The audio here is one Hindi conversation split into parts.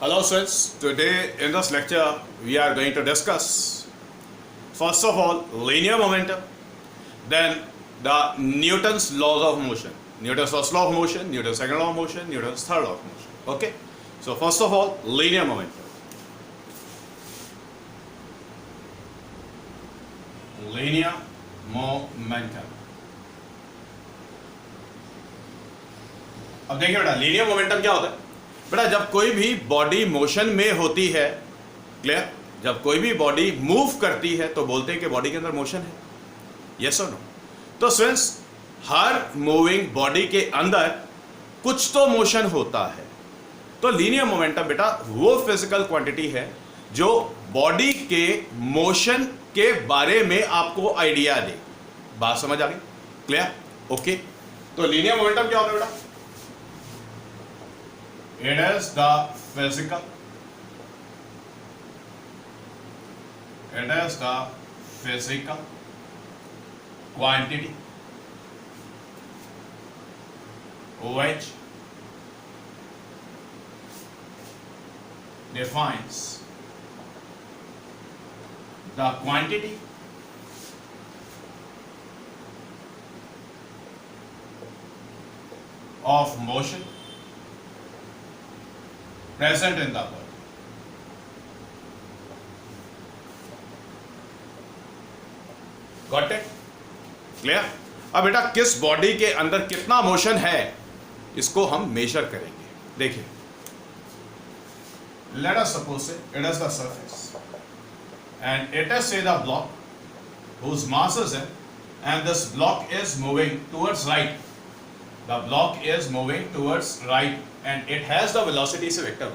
Hello students, today in this lecture we are going to discuss first of all linear momentum, then the Newton's laws of motion, Newton's first law of motion, Newton's second law of motion, Newton's third law of motion. Okay, so first of all linear momentum. Linear momentum. अब देखिए बेटा लीनियर मोमेंटम क्या होता है। बेटा जब कोई भी बॉडी मोशन में होती है, क्लियर, जब कोई भी बॉडी मूव करती है तो बोलते हैं कि बॉडी के अंदर मोशन है, यस और नो। तो स्टूडेंट्स हर मूविंग बॉडी के अंदर कुछ तो मोशन होता है। तो लीनियर मोमेंटम बेटा वो फिजिकल क्वांटिटी है जो बॉडी के मोशन के बारे में आपको आइडिया दे। बात समझ आ गई? क्लियर? ओके। तो लीनियर मोमेंटम क्या होता है बेटा? It is the physical quantity which defines the quantity of motion present in the body. Got it? Clear? अब बेटा किस बॉडी के अंदर कितना मोशन है इसको हम मेजर करेंगे। देखिए, let us suppose it is the surface and it is say the block whose mass is m and this block is moving towards right. The block is moving towards right and it has the velocity is a vector.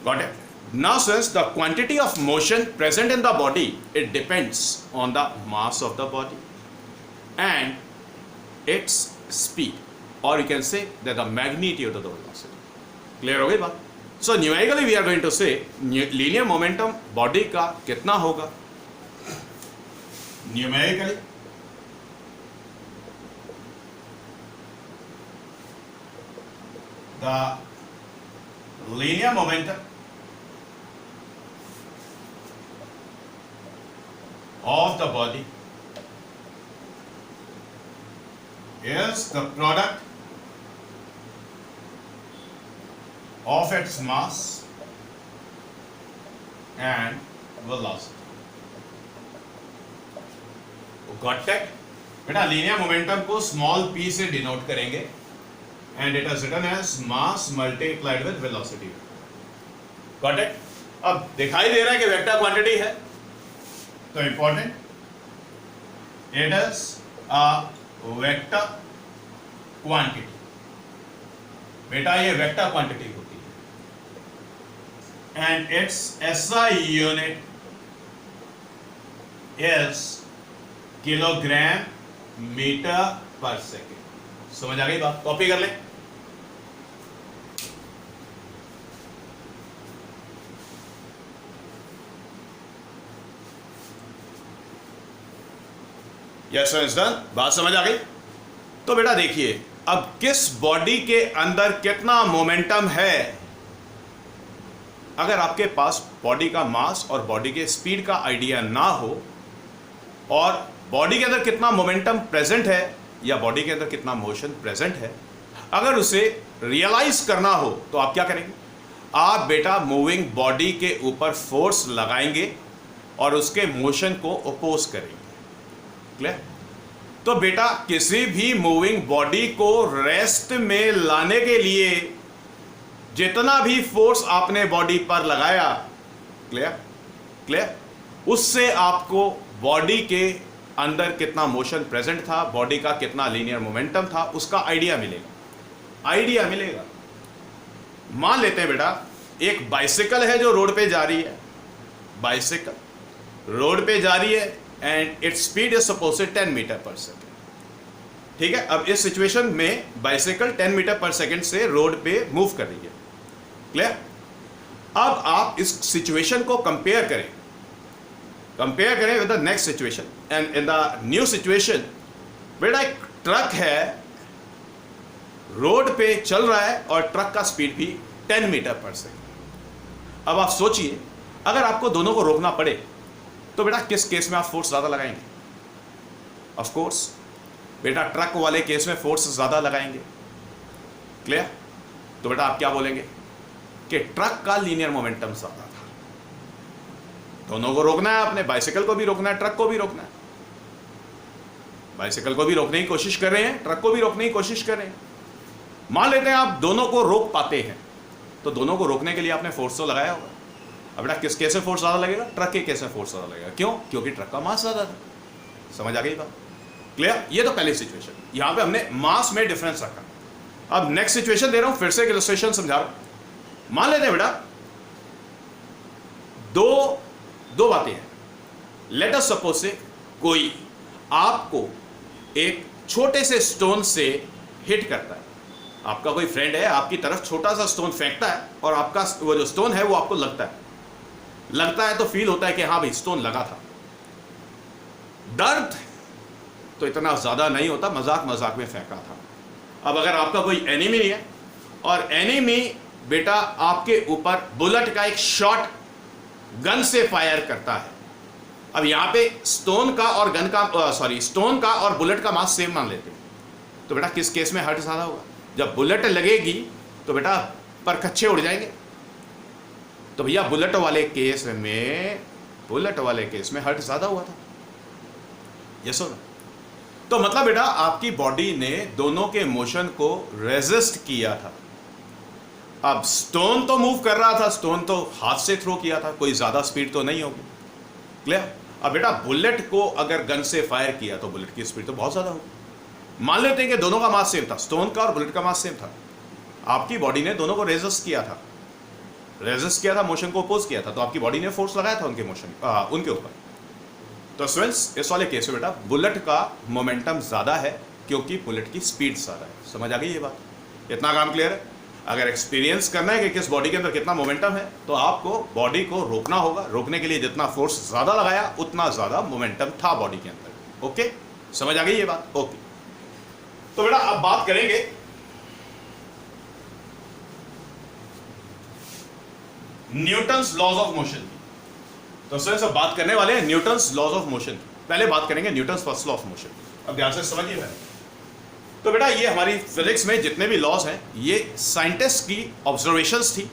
Got it? Now since the quantity of motion present in the body, it depends on the mass of the body and its speed, or you can say that the magnitude of the velocity. Clear हो गई बात? So numerically we are going to say linear momentum body का कितना होगा? Numerically the linear momentum of the body is the product of its mass and velocity. Got it? बेटा लीनियर मोमेंटम को स्मॉल p से डिनोट करेंगे and it is written as mass multiplied with velocity. Got it? अब दिखाई दे रहा है कि वेक्टर क्वांटिटी है, तो important, it is a vector quantity. बेटा ये वेक्टर क्वांटिटी होती है and its SI unit is kilogram metre per second. समझ आ गई बात? कॉपी कर ले। Yes done. बात समझ आ गई? तो बेटा देखिए, अब किस बॉडी के अंदर कितना मोमेंटम है, अगर आपके पास बॉडी का मास और बॉडी के स्पीड का आइडिया ना हो और बॉडी के अंदर कितना मोमेंटम प्रेजेंट है या बॉडी के अंदर कितना मोशन प्रेजेंट है, अगर उसे रियलाइज करना हो तो आप क्या करेंगे? आप बेटा मूविंग बॉडी के ऊपर फोर्स लगाएंगे और उसके मोशन को अपोज करेंगे। क्लियर? तो बेटा किसी भी मूविंग बॉडी को रेस्ट में लाने के लिए जितना भी फोर्स आपने बॉडी पर लगाया, क्लियर, उससे आपको बॉडी के अंदर कितना मोशन प्रेजेंट था, बॉडी का कितना लीनियर मोमेंटम था, उसका आइडिया मिलेगा। मान लेते हैं बेटा एक बाइसिकल है जो रोड पे जा रही है, बाइसिकल रोड पे जा रही है and it's speed is suppose 10 metre per second. ठीक है, अब इस सिचुएशन में बाइसिकल 10 मीटर पर सेकेंड से रोड पे मूव कर रही है। क्लियर? अब आप इस सिचुएशन को कंपेयर करें with the next situation and in the new situation बेटा एक ट्रक है, रोड पे चल रहा है और ट्रक का स्पीड भी 10 मीटर पर सेकेंड। अब आप सोचिए, अगर आपको दोनों को रोकना पड़े तो बेटा किस केस में आप फोर्स ज़्यादा लगाएंगे? ऑफ कोर्स बेटा ट्रक वाले केस में फोर्स ज़्यादा लगाएंगे। क्लियर? तो बेटा आप क्या बोलेंगे कि ट्रक का लीनियर मोमेंटम ज़्यादा था। दोनों को रोकना है आपने, बाइसिकल को भी रोकना है, ट्रक को भी रोकना है। बाइसिकल को भी रोकने की कोशिश कर रहे हैं, ट्रक को भी रोकने की कोशिश कर रहे हैं। मान लेते हैं आप दोनों को रोक पाते हैं, तो दोनों को रोकने के लिए आपने फोर्स तो लगाया होगा। अब बेटा किस केस में फोर्स ज़्यादा लगेगा? ट्रक के केस में फोर्स ज़्यादा लगेगा। क्यों? क्योंकि ट्रक का मास ज़्यादा था। समझ आ गई बात? क्लियर? ये तो पहली सिचुएशन, यहां पे हमने मास में डिफरेंस रखा। अब नेक्स्ट सिचुएशन दे रहा हूं, फिर से एक इलस्ट्रेशन समझा रहा हूं। मान लेते हैं बेटा दो बातें हैं। लेट अस सपोज से कोई आपको एक छोटे से स्टोन से हिट करता है। आपका कोई फ्रेंड है, आपकी तरफ छोटा सा स्टोन फेंकता है और आपका वो जो स्टोन है वो आपको लगता है तो फील होता है कि हाँ भाई स्टोन लगा था। दर्द तो इतना ज़्यादा नहीं होता, मजाक में फेंका था। अब अगर आपका कोई एनिमी है और एनिमी बेटा आपके ऊपर बुलेट का एक शॉट गन से फायर करता है। अब यहाँ पे स्टोन का और बुलेट का मास सेम मान लेते हैं, तो बेटा किस केस में हर्ट ज़्यादा होगा? जब बुलेट लगेगी तो बेटा परखच्चे उड़ जाएंगे। तो भैया बुलेट वाले केस में हर्ट ज़्यादा हुआ था। यस और नो? तो मतलब बेटा आपकी बॉडी ने दोनों के मोशन को रेजिस्ट किया था। अब स्टोन तो मूव कर रहा था, स्टोन तो हाथ से थ्रो किया था, कोई ज़्यादा स्पीड तो नहीं होगी। क्लियर? अब बेटा बुलेट को अगर गन से फायर किया तो बुलेट की स्पीड तो बहुत ज़्यादा होगी। मान लेते हैं कि दोनों का मास सेम था, स्टोन का और बुलेट का मास सेम था। आपकी बॉडी ने दोनों को रेजिस्ट किया था, मोशन को अपोज किया था, तो आपकी बॉडी ने फोर्स लगाया था उनके ऊपर। तो स्टूडेंट्स इस वाले केस में बेटा बुलेट का मोमेंटम ज़्यादा है क्योंकि बुलेट की स्पीड ज़्यादा है। समझ आ गई ये बात? इतना काम क्लियर है? अगर एक्सपीरियंस करना है कि किस बॉडी के अंदर कितना मोमेंटम है तो आपको बॉडी को रोकना होगा। रोकने के लिए जितना फोर्स ज़्यादा लगाया उतना ज़्यादा मोमेंटम था बॉडी के अंदर। ओके, समझ आ गई ये बात? ओके, तो बेटा अब बात करेंगे न्यूटन्स लॉज ऑफ मोशन की। तो स्टूडेंट्स अब बात करने वाले हैं न्यूटन्स लॉज ऑफ मोशन की। पहले बात करेंगे Newton's first law of motion. अब ध्यान से समझिए भाई। तो बेटा ये हमारी फिजिक्स में जितने भी लॉज हैं ये साइंटिस्ट की ऑब्जर्वेशंस थी।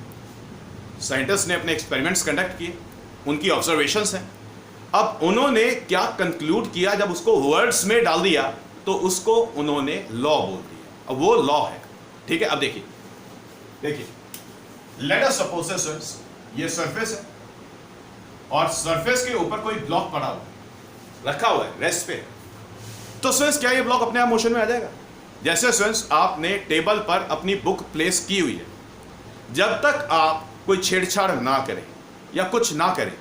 साइंटिस्ट ने अपने एक्सपेरिमेंट्स कंडक्ट किए, उनकी ऑब्जर्वेशंस हैं। अब उन्होंने क्या कंक्लूड किया, जब उसको वर्ड्स में डाल दिया तो उसको उन्होंने लॉ बोल दिया। अब वो लॉ है, ठीक है? अब देखिए लेट अस सपोज स्टूडेंट्स ये सरफेस है और सरफेस के ऊपर कोई ब्लॉक पड़ा हुआ रखा हुआ है रेस्ट पे। तो स्टूडेंट्स क्या ये ब्लॉक अपने आप मोशन में आ जाएगा? जैसे स्टूडेंट्स आपने टेबल पर अपनी बुक प्लेस की हुई है, जब तक आप कोई छेड़छाड़ ना करें या कुछ ना करें,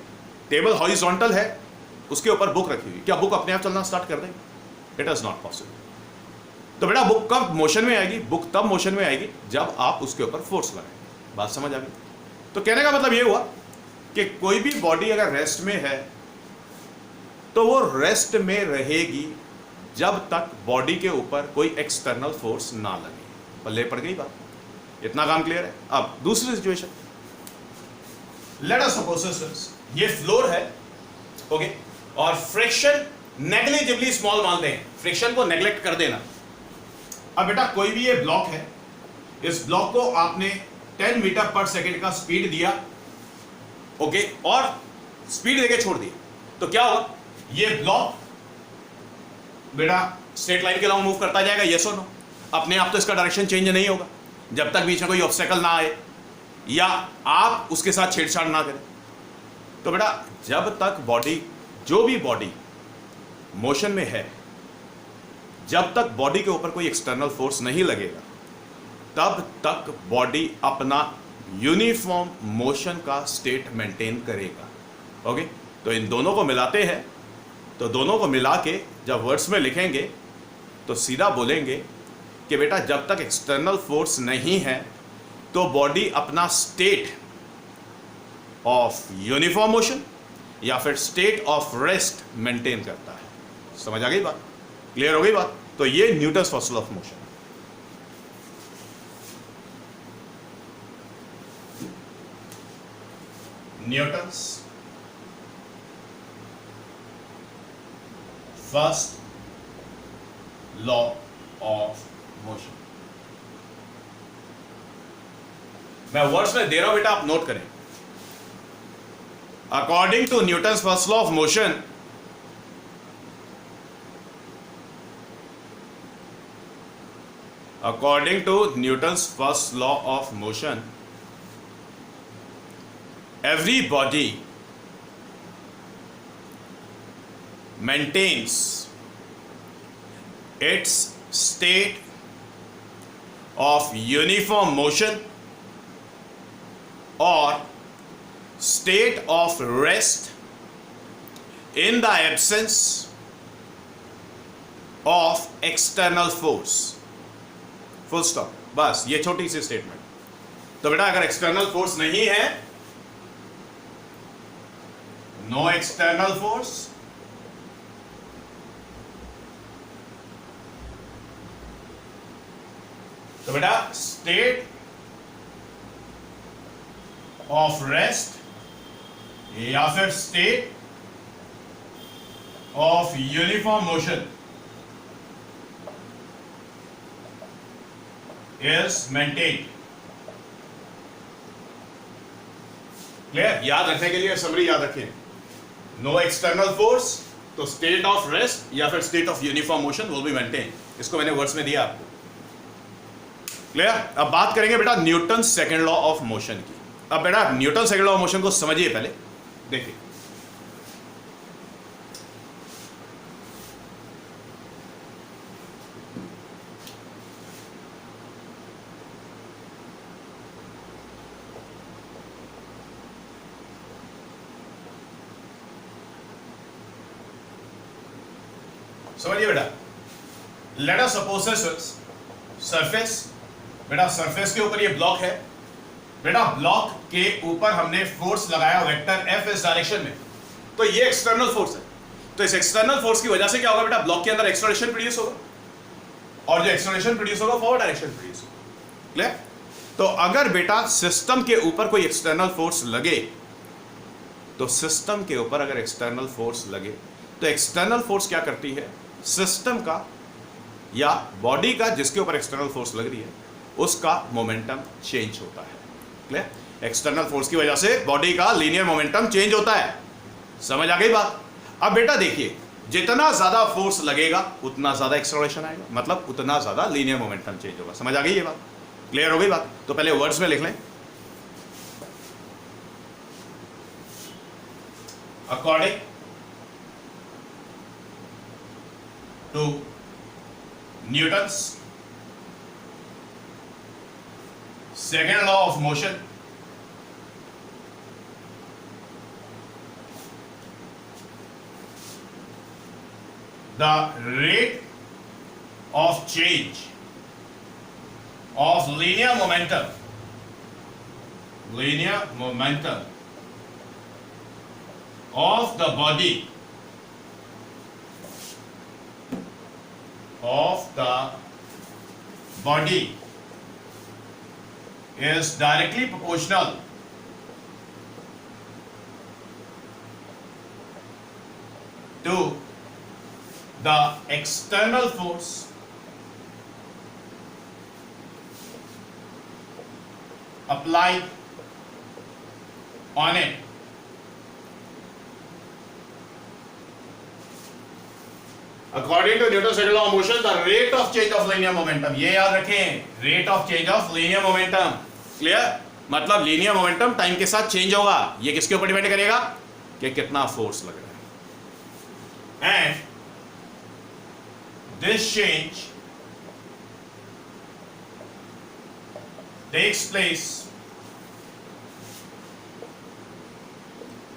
टेबल हॉरिजॉन्टल है, उसके ऊपर बुक रखी हुई, क्या बुक अपने आप चलना स्टार्ट कर देगी? It is not possible. तो बेटा बुक कब मोशन में आएगी? बुक तब मोशन में आएगी जब आप उसके ऊपर फोर्स लगाएं। बात समझ आ गई? तो कहने का मतलब ये हुआ कि कोई भी बॉडी अगर रेस्ट में है तो वो रेस्ट में रहेगी जब तक बॉडी के ऊपर कोई एक्सटर्नल फोर्स ना लगे। पल्ले पड़ गई बात? इतना काम क्लियर है? अब दूसरी सिचुएशन, लेट अस सपोज ये फ्लोर है, ओके, और फ्रिक्शन नेग्लिजिबली स्मॉल मानते हैं, फ्रिक्शन को नेग्लेक्ट कर देना। अब बेटा कोई भी ये ब्लॉक है, इस ब्लॉक को आपने 10 मीटर पर सेकेंड का स्पीड दिया, ओके, और स्पीड देके छोड़ दी, तो क्या होगा? ये ब्लॉक बेटा स्ट्रेट लाइन के अलावा मूव करता जाएगा। यस और नो? अपने आप तो इसका डायरेक्शन चेंज नहीं होगा जब तक बीच में कोई ऑब्स्टेकल ना आए या आप उसके साथ छेड़छाड़ ना करें। तो बेटा जब तक बॉडी, जो भी बॉडी मोशन में है, जब तक बॉडी के ऊपर कोई एक्सटर्नल फोर्स नहीं लगेगा तब तक बॉडी अपना यूनिफॉर्म मोशन का स्टेट मेंटेन करेगा। ओके, तो इन दोनों को मिलाते हैं, तो दोनों को मिला के जब वर्ड्स में लिखेंगे तो सीधा बोलेंगे कि बेटा जब तक एक्सटर्नल फोर्स नहीं है तो बॉडी अपना स्टेट ऑफ यूनिफॉर्म मोशन या फिर स्टेट ऑफ रेस्ट मेंटेन करता है। समझ आ गई बात? क्लियर हो गई बात? तो ये Newton's first law of motion. Newton's first law of motion. मैं वर्ड्स में दे रहा हूं बेटा, आप नोट करें। According to Newton's first law of motion, according to Newton's first law of motion, every body maintains its state of uniform motion or state of rest in the absence of external force। Full stop, बस ये छोटी सी स्टेटमेंट। तो बेटा अगर एक्सटर्नल फोर्स नहीं है, नो एक्सटर्नल फोर्स, तो बेटा स्टेट ऑफ रेस्ट या फिर state of uniform motion is maintained। Clear? याद रखने के लिए समरी याद रखें, नो एक्सटर्नल फोर्स, तो स्टेट ऑफ रेस्ट या फिर state of uniform motion will be maintain. इसको मैंने वर्ड्स में दिया आपको। क्लियर? अब बात करेंगे बेटा Newton second law of motion की। अब बेटा Newton second law of motion को समझिए पहले, देखिए। समझिए बेटा, लेट अस सपोज सरफेस। बेटा सरफेस के ऊपर ये ब्लॉक है। बेटा ब्लॉक के ऊपर हमने फोर्स लगाया वेक्टर एफ इस डायरेक्शन में, तो ये एक्सटर्नल फोर्स है। तो इस एक्सटर्नल फोर्स की वजह से क्या होगा बेटा, ब्लॉक के अंदर एक्सलेरेशन प्रोड्यूस होगा, और जो एक्सलेरेशन प्रोड्यूस होगा फॉरवर्ड डायरेक्शन प्रोड्यूस होगा। क्लियर? तो अगर बेटा सिस्टम के ऊपर कोई एक्सटर्नल फोर्स लगे, तो सिस्टम के ऊपर अगर एक्सटर्नल फोर्स लगे तो एक्सटर्नल फोर्स क्या करती है, सिस्टम का या बॉडी का जिसके ऊपर एक्सटर्नल फोर्स लग रही है उसका मोमेंटम चेंज होता है। क्लियर? एक्सटर्नल फोर्स की वजह से बॉडी का लीनियर मोमेंटम चेंज होता है। समझ आ गई बात? अब बेटा देखिए, जितना ज्यादा फोर्स लगेगा उतना ज्यादा एक्सेलरेशन आएगा, मतलब उतना ज्यादा लीनियर मोमेंटम चेंज होगा। समझ आ गई ये बात? क्लियर हो गई बात? तो पहले वर्ड्स में लिख लें। According to Newton's second law of motion, the rate of change of linear momentum of the body is directly proportional to the external force applied on it। According to Newton's second law of motion, the rate of change of linear momentum, ये याद रखें, rate of change of linear momentum। Clear? मतलब लीनियर मोमेंटम टाइम के साथ चेंज होगा। ये किसके ऊपर डिपेंड करेगा कि कितना फोर्स लग रहा है। And this change takes place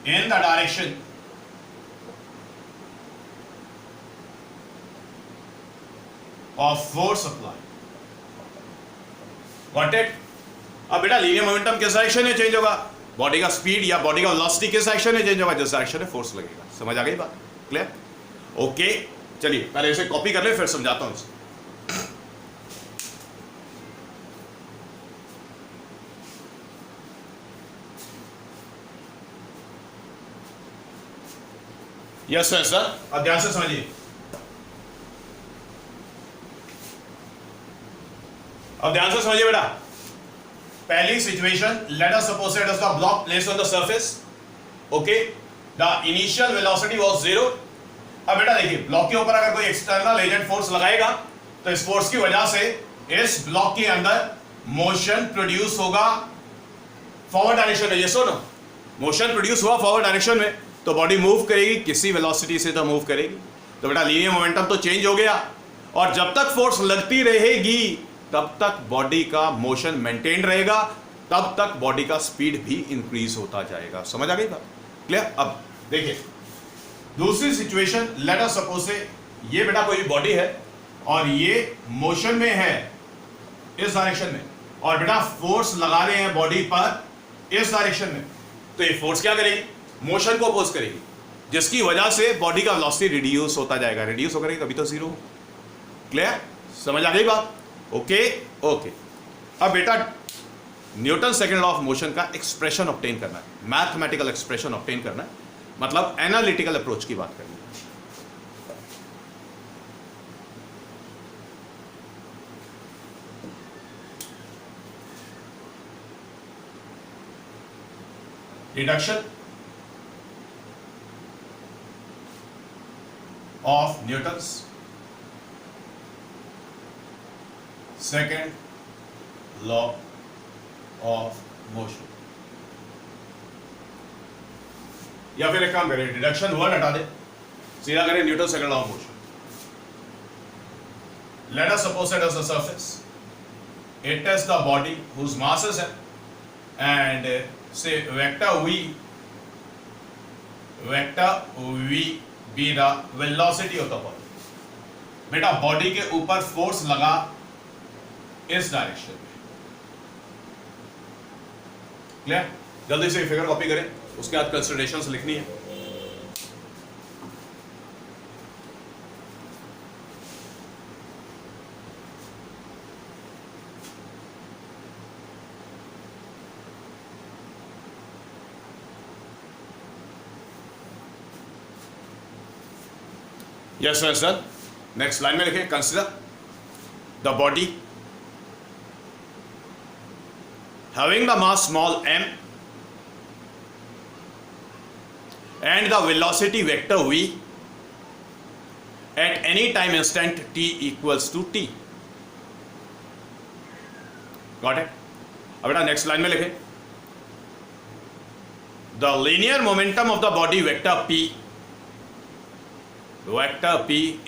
in the direction of force apply. Got it? अब बेटा लीनियर मोमेंटम किस डायरेक्शन में चेंज होगा, बॉडी का स्पीड या बॉडी का वेलोसिटी किस डायरेक्शन में चेंज होगा, जिस डायरेक्शन में फोर्स लगेगा। समझ आ गई बात? क्लियर? ओके, चलिए पहले इसे कॉपी कर ले, फिर समझाता हूं इसे। यस सर, अब ध्यान से समझिए। अब ध्यान से समझिए बेटा। पहली situation, let us suppose it is the block placed on the surface, okay, the initial velocity was 0। अब बेटा देखिए, ब्लॉक के ऊपर अगर कोई एक्सटर्नल एजेंट फोर्स लगाएगा तो इस फोर्स की वजह से इस ब्लॉक के अंदर मोशन प्रोड्यूस होगा फॉरवर्ड डायरेक्शन में। ये सुनो, मोशन प्रोड्यूस हुआ फॉरवर्ड डायरेक्शन में, तो बॉडी मूव करेगी, किसी वेलोसिटी से तो मूव करेगी। तो बेटा लीनियर मोमेंटम तो चेंज हो गया, और जब तक फोर्स लगती रहेगी तब तक बॉडी का मोशन मेंटेन रहेगा, तब तक बॉडी का स्पीड भी इंक्रीज होता जाएगा। समझ आ गई बात? क्लियर? अब देखिए दूसरी सिचुएशन, लेट अस सपोज से ये बेटा कोई बॉडी है और ये मोशन में है इस डायरेक्शन में, और बेटा फोर्स लगा रहे हैं बॉडी पर इस डायरेक्शन में, तो ये फोर्स क्या करेगी? मोशन को अपोज करेगी, जिसकी वजह से बॉडी का वेलोसिटी रिड्यूस होता जाएगा। रिड्यूस हो करेगी कभी तो जीरो। क्लियर? समझ आ गई बात? Okay okay. अब बेटा Newton second law of motion का एक्सप्रेशन ऑब्टेन करना है, मैथमेटिकल एक्सप्रेशन ऑब्टेन करना है, मतलब एनालिटिकल अप्रोच की बात करनी है। Reduction of Newton's second law of motion। या फिर एक काम करें, डिडक्शन वर्ड हटा दे, सीधा करें Newton second law of motion. Let us suppose it is a surface, it is the body whose mass is m, and say vector v be the velocity of the body। बेटा बॉडी के ऊपर फोर्स लगा इस डायरेक्शन में। क्लियर? जल्दी से फिगर कॉपी करें, उसके बाद कंसिडरेशंस लिखनी है। यस सर, नेक्स्ट लाइन में लिखें, consider the body having the mass small m and the velocity vector v at any time instant t equals to t। Got it? अब बेटा नेक्स्ट लाइन में लिखें, the linear momentum of the body vector p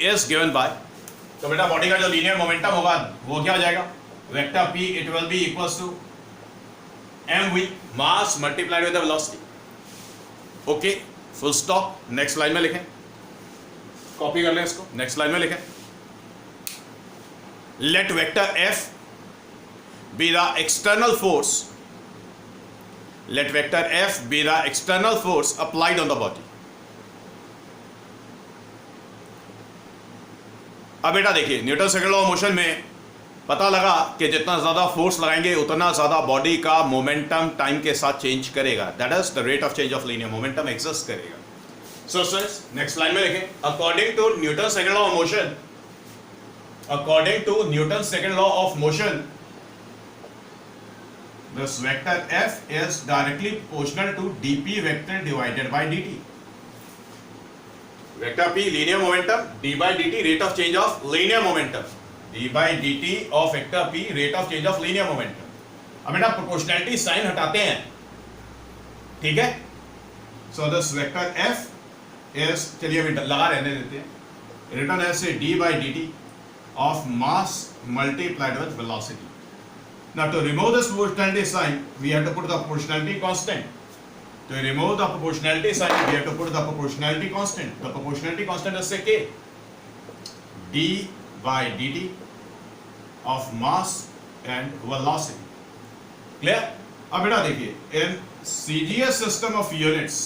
is given by, तो बेटा बॉडी का जो लीनियर मोमेंटम होगा वो क्या हो जाएगा? Vector p, it will be equals to mv, mass multiplied with the velocity। Okay, full stop. Next line में लिखें, कॉपी कर लें इसको, नेक्स्ट लाइन में लिखें, let vector f be the external force, let vector f be the external force applied on the body। अब बेटा देखिए, Newton second law of motion में पता लगा कि जितना ज्यादा फोर्स लगाएंगे उतना ज्यादा बॉडी का मोमेंटम टाइम के साथ चेंज करेगा, that is the rate of change of linear momentum exist करेगा। सो स्टूडेंट्स नेक्स्ट लाइन में लिखें, according to Newton second law of motion, according to Newton second law of motion this vector f is directly proportional to dp vector divided by dt। Vector p linear momentum, d by dt rate of change of linear momentum, d by dt of vector p rate of change of linear momentum. अब बेटा प्रोपोर्शनैलिटी साइन हटाते हैं, ठीक है? So this vector f is, चलिए अभी लगा रहने देते हैं, रिटर्न एज से d by dt of mass multiplied with velocity। Now to remove this proportionality sign we have to put the proportionality constant। To remove the proportionality sign we have to put the proportionality constant। The proportionality constant is say k, d by dt of mass and velocity। Clear? अब बेटा देखिए, in CGS system of units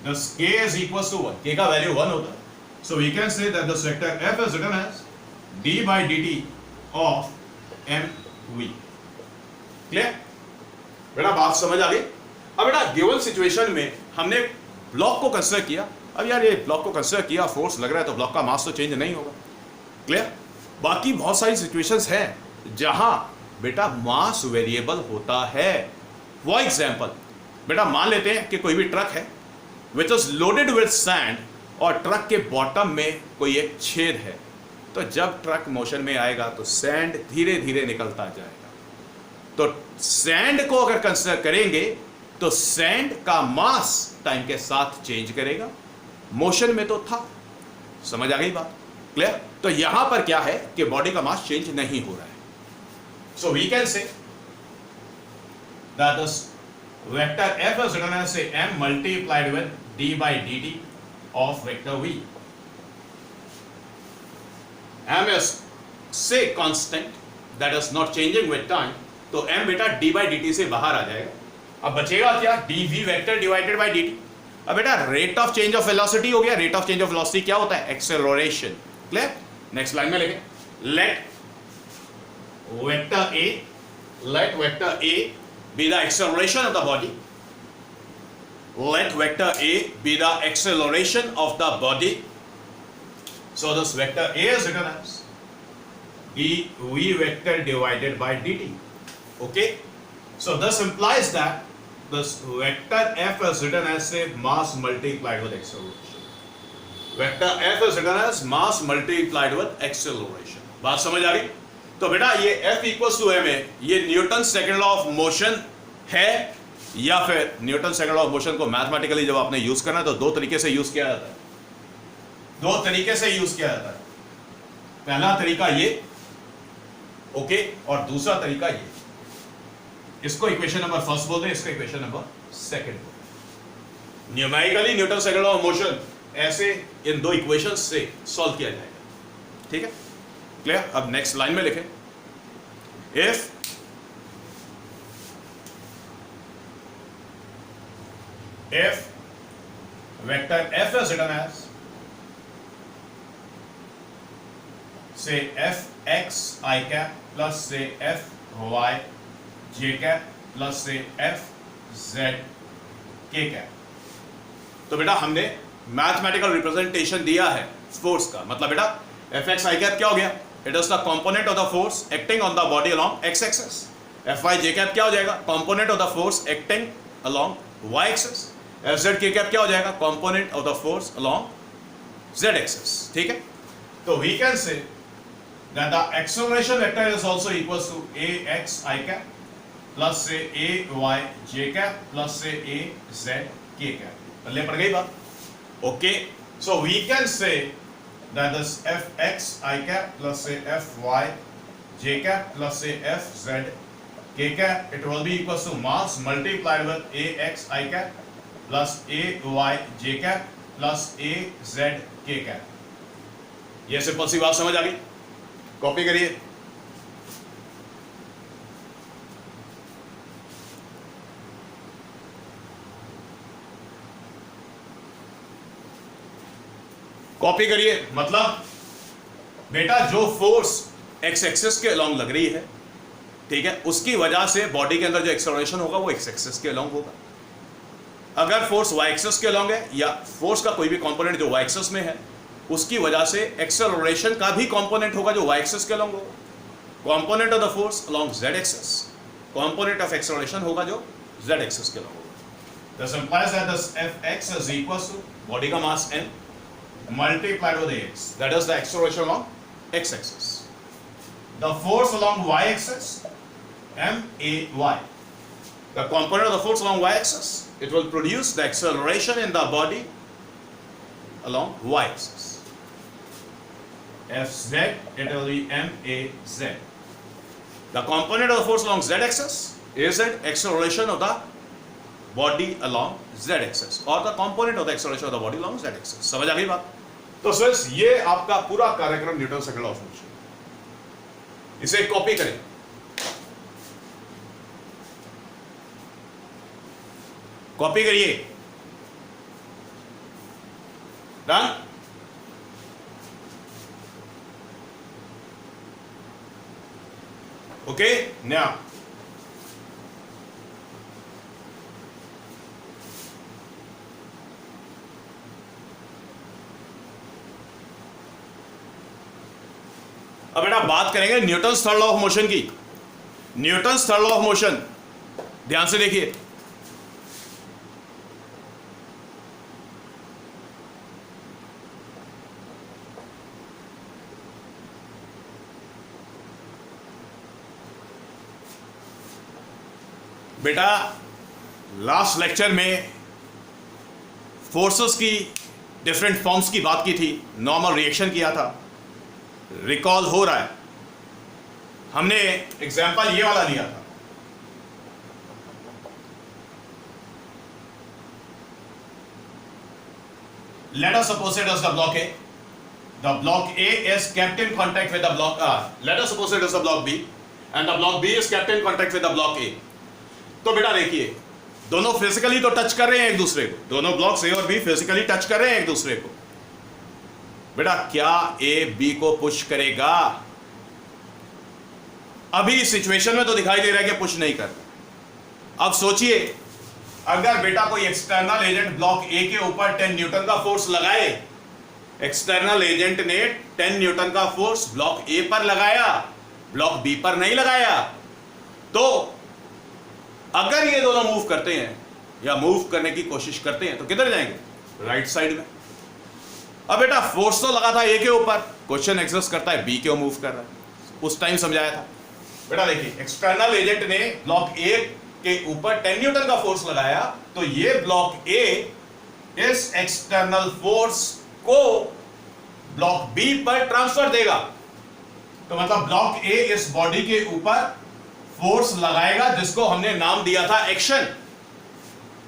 this k is equals to 1, k का वैल्यू 1 होता है, so we can say that this vector f is written as d by dt of mv। Clear? बेटा बात समझ आ गई? अब बेटा गिवन सिचुएशन में हमने ब्लॉक को कंसीडर किया अब यार ये ब्लॉक को कंसिडर किया, फोर्स लग रहा है तो ब्लॉक का मास तो चेंज नहीं होगा, क्लियर। बाकी बहुत सारी सिचुएशंस हैं जहां बेटा मास वेरिएबल होता है। फॉर एग्जाम्पल बेटा मान लेते हैं कि कोई भी ट्रक है which is loaded with sand और ट्रक के बॉटम में कोई एक छेद है, तो जब ट्रक मोशन में आएगा तो सैंड धीरे धीरे निकलता जाएगा। तो सैंड को अगर कंसिडर करेंगे तो सैंड का मास टाइम के साथ चेंज करेगा, मोशन में तो था, समझ आ गई बात, क्लियर। तो यहां पर क्या है कि बॉडी का मास चेंज नहीं हो रहा है। So we can say that this vector f is written as say m multiplied with d by dt of vector v. m is say constant that is not changing with time, तो m बेटा d by dt से बाहर आ जाएगा। अब बचेगा क्या, dv vector divided by dt। अब बेटा rate of change of velocity हो गया, rate of change of velocity क्या होता है, एक्सेलरेशन, क्लियर। नेक्स्ट लाइन में लिखें, let vector a be the acceleration of the body, let vector a be the acceleration of the body. So this vector a is written as dv vector divided by dt. Okay, so this implies that this vector f is written as say mass multiplied with acceleration. Vector f is written as mass multiplied with acceleration. बात समझ आ गई। तो बेटा ये F इक्वल्स टू m है, ये Newton second law of motion है, या फिर Newton second law of motion को मैथमेटिकली जब आपने यूज करना है तो दो तरीके से यूज किया जाता है, दो तरीके से यूज किया जाता है। पहला तरीका ये, ओके, और दूसरा तरीका ये। इसको इक्वेशन नंबर फर्स्ट बोलते हैं, इसको इक्वेशन नंबर सेकंड बोलते हैं। Numerically Newton second law of motion ऐसे इन दो इक्वेशंस से सॉल्व किया जाएगा, ठीक है, क्लियर। अब नेक्स्ट लाइन में लिखें, if vector f is written as say fx I cap plus say fy j cap plus say fz k cap। तो बेटा हमने मैथमेटिकल रिप्रेजेंटेशन दिया है फोर्स का, मतलब बेटा fx I cap क्या हो गया, it is the component of the force acting on the body along x axis. fy j cap क्या हो जाएगा, component of the force acting along y axis. fz k cap क्या हो जाएगा, component of the force along z axis, ठीक है। तो we can say that the acceleration vector is also equals to ax I cap plus से ay j cap प्लस से az k cap। पल्ले पड़ गई बात, okay. So we can say that this fx I cap plus से fy j cap प्लस से fz k cap it will be equals to mass multiplied with ax I cap plus ay j cap plus az k cap। ये सिंपल सी बात समझ आ गई, कॉपी करिए। कॉपी करिए, मतलब बेटा जो फोर्स एक्स एक्सिस के अलोंग लग रही है, ठीक है, उसकी वजह से बॉडी के अंदर जो एक्सेलरेशन होगा वो एक्स एक्सिस के अलोंग होगा। अगर फोर्स वाई एक्सिस के अलोंग है या फोर्स का कोई भी कंपोनेंट जो वाई एक्सिस में है, उसकी वजह से एक्सेलरेशन का भी कंपोनेंट होगा जो वाई एक्सिस के अलोंग होगा। Component of the force along Z axis, component of acceleration होगा जो जेड एक्सिस के अलोंग होगा। This implies that this fx is equals to body का mass n multiplied with ax, that is the acceleration along x axis. The force along y axis, ma, the component of the force along y axis, it will produce the acceleration in the body along y axis. Fz, it will be maz. The component of the force along z axis is the acceleration of the body along z axis, or the component of the acceleration of the body along z axis। समझ आ गई बात। तो स्टूडेंट्स ये आपका पूरा कार्यक्रम Newton second law of motion, इसे कॉपी करें, कॉपी करिए, डन। ओके, नाउ अब बेटा बात करेंगे Newton's third law of motion की। Newton's third law of motion, ध्यान से देखिए। बेटा लास्ट लेक्चर में फोर्सेस की डिफरेंट फॉर्म्स की बात की थी, नॉर्मल रिएक्शन किया था, रिकॉल हो रहा है। हमने एग्जांपल ये वाला लिया था, let us suppose it as the block A. The block A is kept in contact with the block let us suppose it as the block B and the block B is kept in contact with the block A. तो बेटा देखिए, दोनों फिजिकली तो टच कर रहे हैं एक दूसरे को, दोनों ब्लॉक्स A और B फिजिकली टच कर रहे हैं एक दूसरे को। बेटा क्या A B को पुश करेगा? अभी सिचुएशन में तो दिखाई दे रहा है कि पुश नहीं करता। अब सोचिए, अगर बेटा कोई एक्सटर्नल एजेंट ब्लॉक ए के ऊपर 10 न्यूटन का फोर्स लगाए, एक्सटर्नल एजेंट ने 10 न्यूटन का फोर्स ब्लॉक ए पर लगाया, ब्लॉक बी पर नहीं लगाया, तो अगर ये दोनों मूव करते हैं या मूव करने की कोशिश करते हैं तो किधर जाएंगे? राइट साइड में। अब बेटा फोर्स तो लगा था ए के ऊपर, क्वेश्चन एग्जिस्ट करता है बी क्यों मूव कर रहा है, उस टाइम समझाया था। बेटा देखिए, एक्सटर्नल एजेंट ने ब्लॉक ए के ऊपर 10 न्यूटन का फोर्स लगाया, तो ये ब्लॉक ए इस एक्सटर्नल फोर्स को ब्लॉक बी पर ट्रांसफर देगा। तो मतलब ब्लॉक ए इस बॉडी के ऊपर फोर्स लगाएगा जिसको हमने नाम दिया था एक्शन।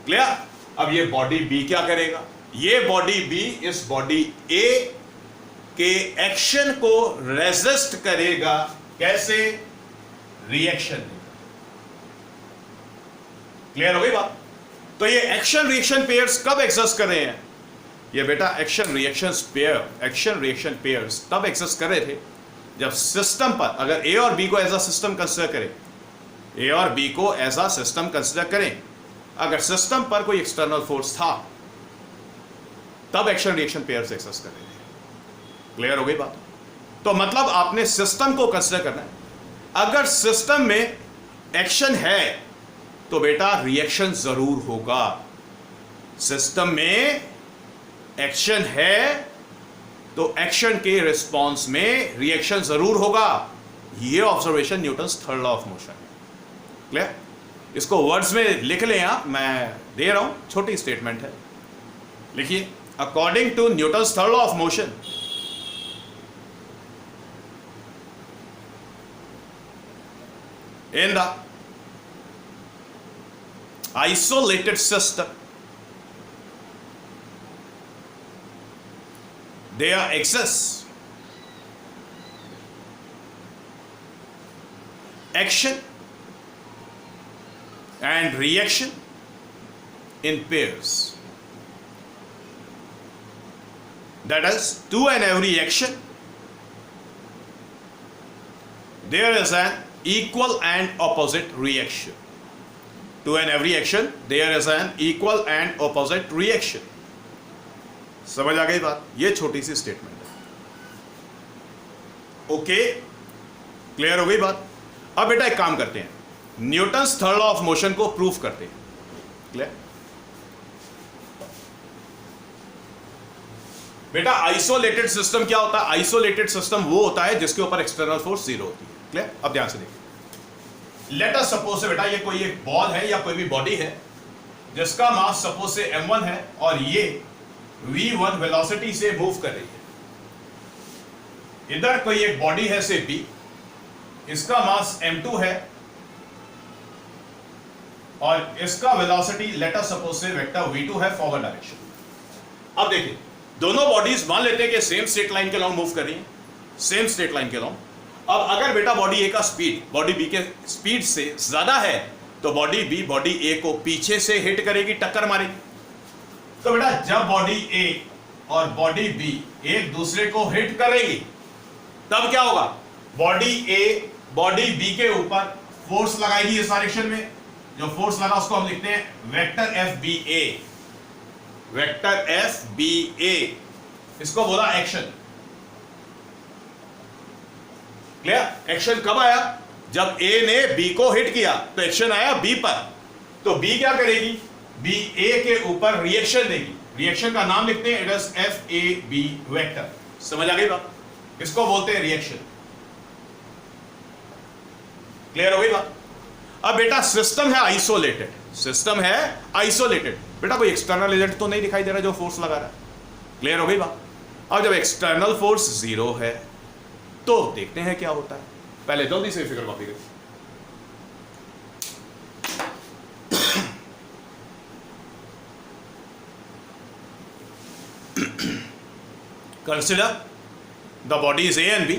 क्लियर? अब ये बॉडी बी क्या करेगा? ये बॉडी बी इस बॉडी ए के एक्शन को रेजिस्ट करेगा। कैसे? रिएक्शन। क्लियर हो गई बात? तो ये एक्शन रिएक्शन पेयर्स कब एग्जिस्ट कर रहे हैं? ये बेटा एक्शन रिएक्शन पेयर्स तब एग्जिस्ट कर रहे थे जब सिस्टम पर, अगर ए और बी को एज अ सिस्टम कंसिडर करें, ए और बी को एज अ सिस्टम कंसिडर करें, अगर सिस्टम पर कोई एक्सटर्नल फोर्स था तब एक्शन रिएक्शन पेयर्स एग्जिस्ट कर रहे थे। क्लियर हो गई बात? तो मतलब आपने सिस्टम को कंसिडर करना है। अगर सिस्टम में एक्शन है तो बेटा रिएक्शन जरूर होगा। सिस्टम में एक्शन है तो एक्शन के रिस्पॉन्स में रिएक्शन जरूर होगा। ये observation Newton's third law of motion है। क्लियर? इसको वर्ड्स में लिख लें आप, मैं दे रहा हूं, छोटी स्टेटमेंट है। लिखिए, according to Newton's third law of motion, in the isolated system there exists action and reaction in pairs. That is, to and every action there is an equal and opposite reaction. To and every action there is an equal and opposite reaction. समझ आ गई बात? ये छोटी सी स्टेटमेंट है। ओके, क्लियर हो गई बात? अब बेटा एक काम करते हैं, Newton's third law of motion को प्रूफ करते हैं। क्लियर? बेटा आइसोलेटेड सिस्टम क्या होता है? आइसोलेटेड सिस्टम वो होता है जिसके ऊपर एक्सटर्नल फोर्स जीरो होती है। क्लियर? अब ध्यान से देखिए, लेट अस सपोज से बेटा ये कोई एक बॉल है या कोई भी बॉडी है जिसका मास सपोज से m1 है और ये v1 वेलोसिटी से मूव कर रही है। इधर कोई एक बॉडी है से b, इसका मास m2 है और इसका वेलोसिटी लेट अस सपोज से वेक्टर v2 है फॉरवर्ड डायरेक्शन। अब देखिए, दोनों बॉडीज मान लेते हैं कि सेम स्ट्रेट लाइन के लॉन्ग मूव कर रही हैं, सेम स्ट्रेट लाइन के लॉन्ग। अब अगर बेटा बॉडी ए का स्पीड बॉडी बी के स्पीड से ज्यादा है तो बॉडी बी बॉडी ए को पीछे से हिट करेगी, टक्कर मारेगी। तो बेटा जब बॉडी ए और बॉडी बी एक दूसरे को हिट करेगी तब क्या होगा? बॉडी ए बॉडी बी के ऊपर फोर्स लगाएगी इस डायरेक्शन में। जो फोर्स लगा उसको हम लिखते हैं वेक्टर एफ बी ए। वेक्टर एफ बी ए, इसको बोला एक्शन। क्लियर? एक्शन कब आया? जब ए ने बी को हिट किया तो एक्शन आया बी पर। तो बी क्या करेगी? बी ए के ऊपर रिएक्शन देगी। रिएक्शन का नाम लिखते हैं, it is F A B vector. समझ आ गई बात? इसको बोलते हैं रिएक्शन। क्लियर हो गई बात? अब बेटा सिस्टम है आइसोलेटेड, सिस्टम है आइसोलेटेड। बेटा कोई एक्सटर्नल एजेंट तो नहीं दिखाई दे रहा जो फोर्स लगा रहा है। क्लियर हो गई बात? अब जब एक्सटर्नल फोर्स जीरो है तो देखते हैं क्या होता है। पहले जल्दी से फिगर कॉपी करें। Consider the bodies A and B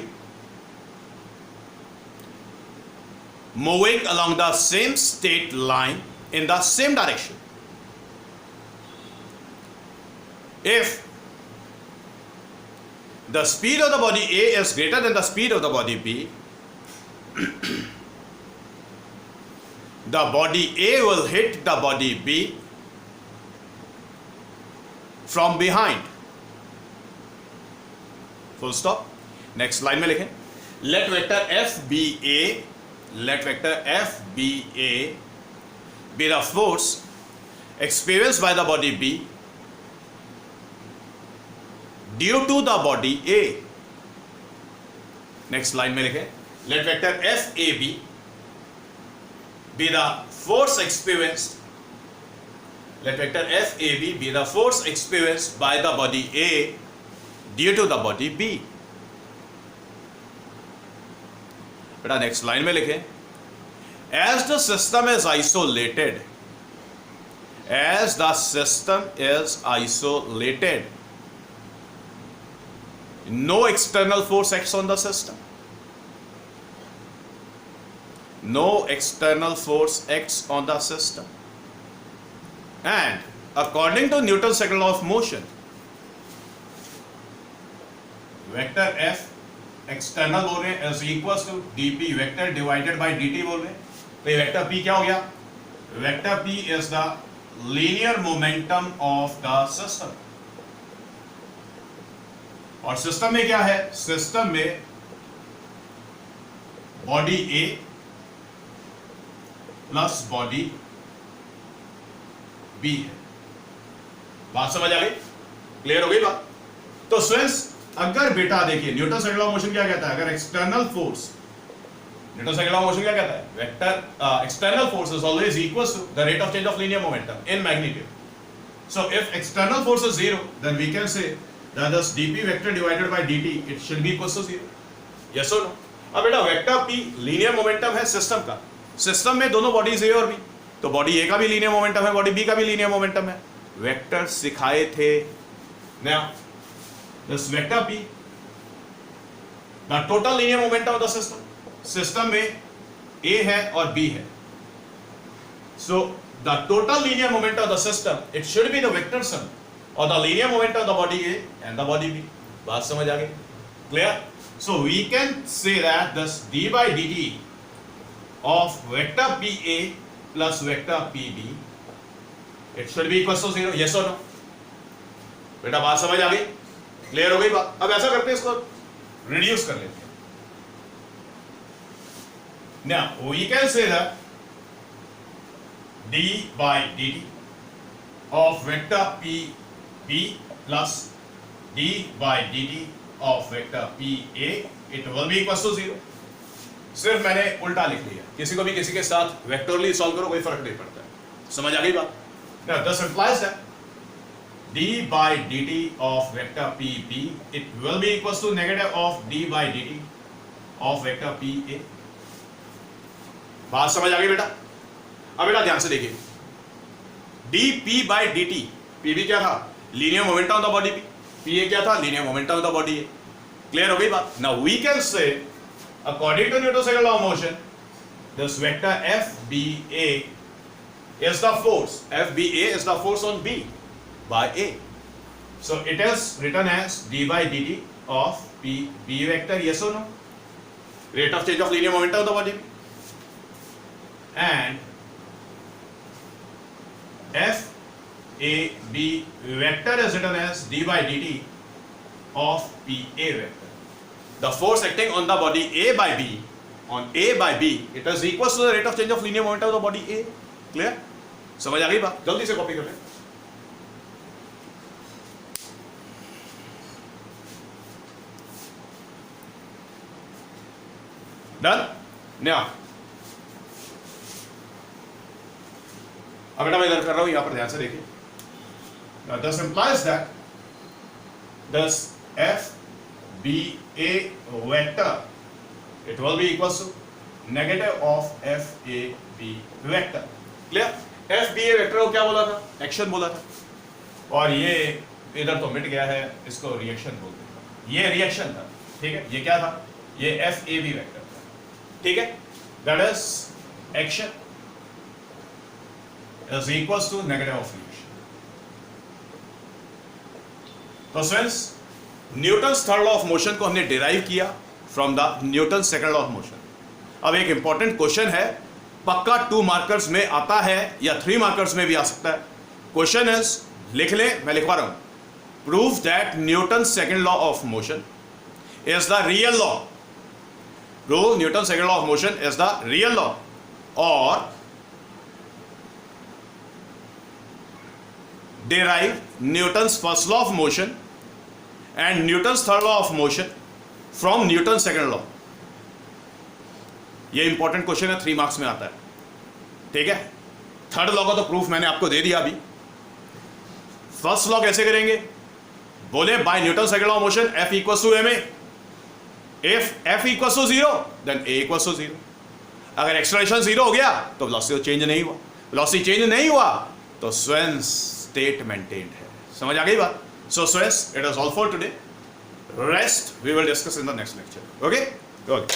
moving along the same straight line in the same direction. If the speed of the body A is greater than the speed of the body B, the body A will hit the body B from behind. Full stop. Next line में लिखें, let vector FBA, let vector FBA be the force experienced by the body B due to the body A. Next line में लिखें, let vector FAB be the force experienced, let vector FAB be the force experienced by the body A due to the body B. बेटा नेक्स्ट लाइन में लिखें, as the system is isolated, as the system is isolated, no external force acts on the system, no external force acts on the system, and according to Newton's second law of motion, vector F external बोल रहे हैं is equals to dp vector divided by dt बोल रहे हैं। तो ये वेक्टर p क्या हो गया? Vector p is the linear momentum of the system. और सिस्टम में क्या है? सिस्टम में body A plus body B है। बात समझ आ गई? क्लियर हो गई बात? तो स्टूडेंट्स अगर बेटा देखिए Newton second law of motion क्या कहता है, अगर external force, Newton second law of motion क्या कहता है? Vector external force is always equals to the rate of change of linear momentum in magnitude. So if external force is zero then we can say that this dp vector divided by dt it should be equals to zero. Yes और नो? अब बेटा वेक्टर p लीनियर मोमेंटम है सिस्टम का। सिस्टम में दोनों बॉडीज A और B, तो बॉडी A का भी लीनियर मोमेंटम है, बॉडी B का भी लीनियर मोमेंटम है। वेक्टर सिखाए थे ना, this vector p, the total linear momentum of the system, system में A है और B है, so the total linear momentum of the system it should be the vector sum of the linear momentum of the body A and the body B। बात समझ आ गई? Clear? So we can say that this d by dt of vector PA plus vector PB it should be equal to 0। yes or no? बेटा बात समझ आ गई? क्लियर हो गई बात? अब ऐसा करते हैं, इसको रिड्यूस कर लेते हैं। Now we can say that d by dt of vector PB plus d by dt of vector PA it will be equal to 0। सिर्फ मैंने उल्टा लिख लिया, किसी को भी किसी के साथ वेक्टोरली सॉल्व करो कोई फर्क नहीं पड़ता है। समझ आ गई बात? Now this implies that d by dt of vector PB it will be equals to negative of d by dt of vector PA। बात समझ आ गई बेटा? अब बेटा ध्यान से देखिए, dp by dt, pb क्या था? Linear momentum of the body P, pa क्या था? Linear momentum of the body A। Clear हो गई बात? Now we can say according to Newton's second law of motion this vector FBA is the force, FBA is the force on B by A, so it is written as d by dt of B vector। yes or no? Rate of change of linear momentum of the body, and FAB vector is written as d by dt of PA vector। The force acting on the body A by B, on A by B, it is equals to the rate of change of linear momentum of the body A. Clear? समझ आ गई बात? जल्दी से कॉपी कर लें. डन? now अब बेटा मैं इधर कर रहा हूं, यहां पर ध्यान से देखिए. Now this implies that this FBA vector, it will be equals to negative of FAB vector. Clear? FBA vector को क्या बोला था? एक्शन बोला था. और ये इधर तो मिट गया है, इसको रिएक्शन बोलते हैं. ये रिएक्शन था, ठीक है? ये क्या था? ये FAB वेक्टर था, ठीक है? That is action is equals to negative of reaction. तो friends, Newton's third law of motion को हमने डिराइव किया from the Newton second law of motion. अब एक इंपॉर्टेंट क्वेश्चन है, पक्का 2 मार्कर्स में आता है या 3 मार्कर्स में भी आ सकता है. क्वेश्चन इज, लिख लें, मैं लिखवा रहा हूं. Prove that Newton second law of motion is the real law. Prove Newton second law of motion is the real law, और derive Newton's first law of motion and Newton's third law of motion from Newton's second law. ये इंपॉर्टेंट क्वेश्चन है, 3 मार्क्स में आता है, ठीक है? थर्ड लॉ का तो प्रूफ मैंने आपको दे दिया अभी. फर्स्ट लॉ कैसे करेंगे? बोले by Newton second law of motion F equals to ma. If F equals to 0 then A equals to 0. अगर एक्सेलरेशन 0 हो गया तो वेलोसिटी चेंज नहीं हुआ. वेलोसिटी चेंज नहीं हुआ तो स्वेन्स स्टेट मेंटेन्ड है. समझ आ गई बात? सो स्वेन्स, it is all for today. Rest we will discuss in the next lecture. Okay? Okay.